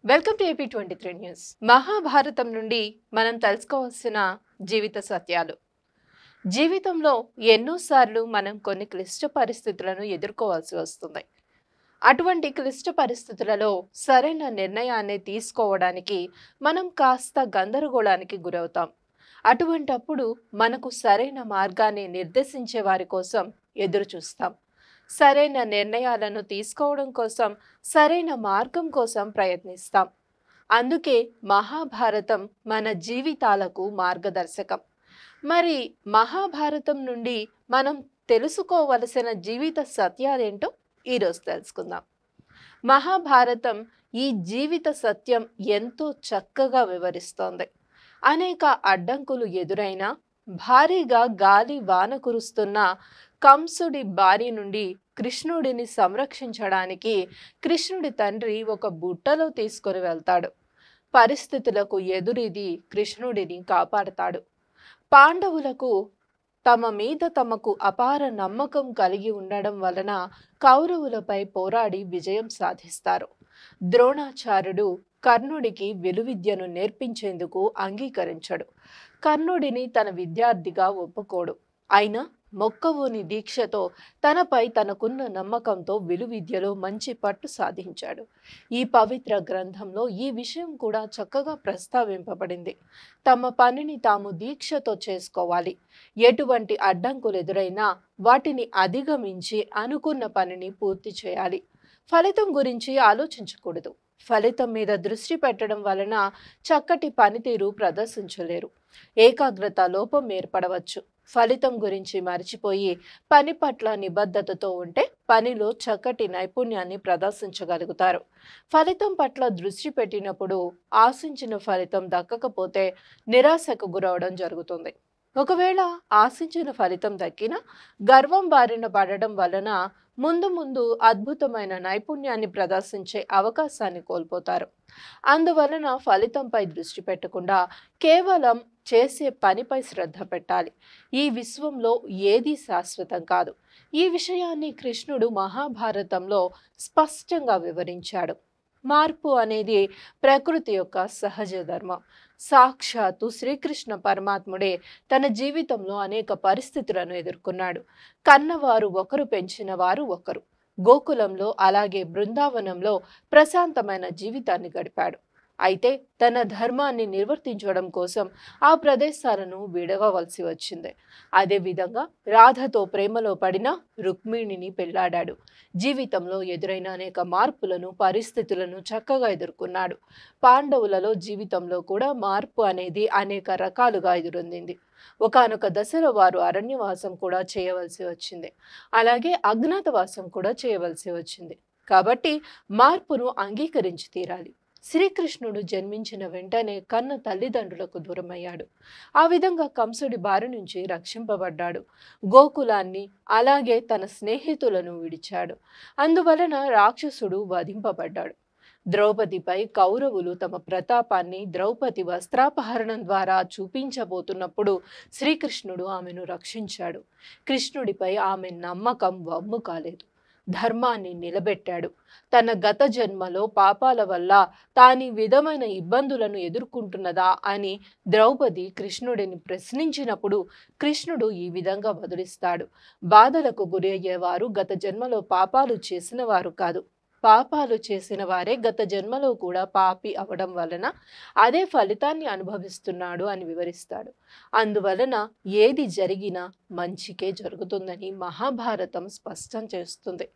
Welcome to AP 23 news. Mahabharatam నుండి మనం తెలుసుకోవాల్సిన జీవిత సత్యాలు. జీవితంలో ఎన్నోసార్లు మనం కొన్ని క్లిష్ట పరిస్థితులను ఎదుర్కోవాల్సి వస్తుంది. అటువంటి క్లిష్ట పరిస్థితులలో సరైన నిర్ణయాన్ని తీసుకోవడానికి మనం కాస్త గందరగోళానికి గురవుతాం. అటువంటప్పుడు మనకు సరైన మార్గాన్ని నిర్దేశించే వారి కోసం ఎదురు చూస్తాం. సరైన నిర్ణయాలను తీసుకోవడం కోసం సరైన మార్గం కోసం ప్రయత్నిస్తాం. అందుకే మహాభారతం మన జీవితాలకు మార్గదర్శకం. మరి మహాభారతం నుండి మనం తెలుసుకోవలసిన జీవిత సత్యాలేంటో ఈరోజు తెలుసుకుందాం. మహాభారతం ఈ జీవిత సత్యం ఎంతో చక్కగా వివరిస్తోంది. అనేక అడ్డంకులు ఎదురైనా భారీగా గాలి వాన కురుస్తున్న కంసుడి బారి నుండి కృష్ణుడిని సంరక్షించడానికి కృష్ణుడి తండ్రి ఒక బుట్టలో తీసుకొని వెళ్తాడు. పరిస్థితులకు ఎదురీది కృష్ణుడిని కాపాడతాడు. పాండవులకు తమ మీద తమకు అపార నమ్మకం కలిగి ఉండడం వలన కౌరవులపై పోరాడి విజయం సాధిస్తారు. ద్రోణాచార్యుడు కర్ణుడికి విలువిద్యను నేర్పించేందుకు అంగీకరించడు. కర్ణుడిని తన విద్యార్థిగా ఒప్పుకోడు. అయినా మొక్కవోని దీక్షతో తనపై తనకున్న నమ్మకంతో విలువిద్యలో మంచి పట్టు సాధించాడు. ఈ పవిత్ర గ్రంథంలో ఈ విషయం కూడా చక్కగా ప్రస్తావింపబడింది. తమ పనిని తాము దీక్షతో చేసుకోవాలి. ఎటువంటి అడ్డంకులు ఎదురైనా వాటిని అధిగమించి అనుకున్న పనిని పూర్తి చేయాలి. ఫలితం గురించి ఆలోచించకూడదు. ఫలితం మీద దృష్టి పెట్టడం వలన చక్కటి పనితీరు ప్రదర్శించలేరు. ఏకాగ్రత లోపం ఏర్పడవచ్చు. ఫలితం గురించి మర్చిపోయి పని పట్ల నిబద్ధతతో ఉంటే పనిలో చక్కటి నైపుణ్యాన్ని ప్రదర్శించగలుగుతారు. ఫలితం పట్ల దృష్టి పెట్టినప్పుడు ఆశించిన ఫలితం దక్కకపోతే నిరాశకు గురవడం జరుగుతుంది. ఒకవేళ ఆశించిన ఫలితం దక్కినా గర్వం బారిన పడడం వలన ముందు అద్భుతమైన నైపుణ్యాన్ని ప్రదర్శించే అవకాశాన్ని కోల్పోతారు. అందువలన ఫలితంపై దృష్టి పెట్టకుండా కేవలం చేసే పనిపై శ్రద్ధ పెట్టాలి. ఈ విశ్వంలో ఏదీ శాశ్వతం కాదు. ఈ విషయాన్ని కృష్ణుడు మహాభారతంలో స్పష్టంగా వివరించాడు. మార్పు అనేది ప్రకృతి యొక్క సహజ ధర్మం. సాక్షాత్తు శ్రీకృష్ణ పరమాత్ముడే తన జీవితంలో అనేక పరిస్థితులను ఎదుర్కొన్నాడు. కన్నవారు ఒకరు, పెంచిన వారు ఒకరు. గోకులంలో అలాగే బృందావనంలో ప్రశాంతమైన జీవితాన్ని గడిపాడు. అయితే తన ధర్మాన్ని నిర్వర్తించడం కోసం ఆ ప్రదేశాలను విడవవలసి వచ్చింది. అదేవిధంగా రాధతో ప్రేమలో పడిన రుక్మిణిని పెళ్లాడాడు. జీవితంలో ఎదురైన అనేక మార్పులను, పరిస్థితులను చక్కగా ఎదుర్కొన్నాడు. పాండవులలో జీవితంలో కూడా మార్పు అనేది అనేక రకాలుగా ఎదురొందింది. ఒకానొక దశలో వారు అరణ్యవాసం కూడా చేయవలసి వచ్చింది. అలాగే అజ్ఞాతవాసం కూడా చేయవలసి వచ్చింది. కాబట్టి మార్పును అంగీకరించి తీరాలి. శ్రీకృష్ణుడు జన్మించిన వెంటనే కన్న తల్లిదండ్రులకు దూరమయ్యాడు. ఆ విధంగా కంసుడి బారి నుంచి రక్షింపబడ్డాడు. గోకులాన్ని అలాగే తన స్నేహితులను విడిచాడు. అందువలన రాక్షసుడు వధింపబడ్డాడు. ద్రౌపదిపై కౌరవులు తమ ప్రతాపాన్ని ద్రౌపది వస్త్రాపహరణం ద్వారా చూపించబోతున్నప్పుడు శ్రీకృష్ణుడు ఆమెను రక్షించాడు. కృష్ణుడిపై ఆమె నమ్మకం వమ్ము కాలేదు. ధర్మాన్ని నిలబెట్టాడు. తన గత జన్మలో పాపాల వల్ల తాను విధమైన ఇబ్బందులను ఎదుర్కొంటున్నదా అని ద్రౌపది కృష్ణుడిని ప్రశ్నించినప్పుడు కృష్ణుడు ఈ విధంగా బదులిస్తాడు. బాధలకు గురి అయ్యేవారు గత జన్మలో పాపాలు చేసిన వారు కాదు. పాపాలు చేసిన వారే గత జన్మలో కూడా పాపి అవడం వలన అదే ఫలితాన్ని అనుభవిస్తున్నాడు అని వివరిస్తాడు. అందువలన ఏది జరిగినా మంచికే జరుగుతుందని మహాభారతం స్పష్టం చేస్తుంది.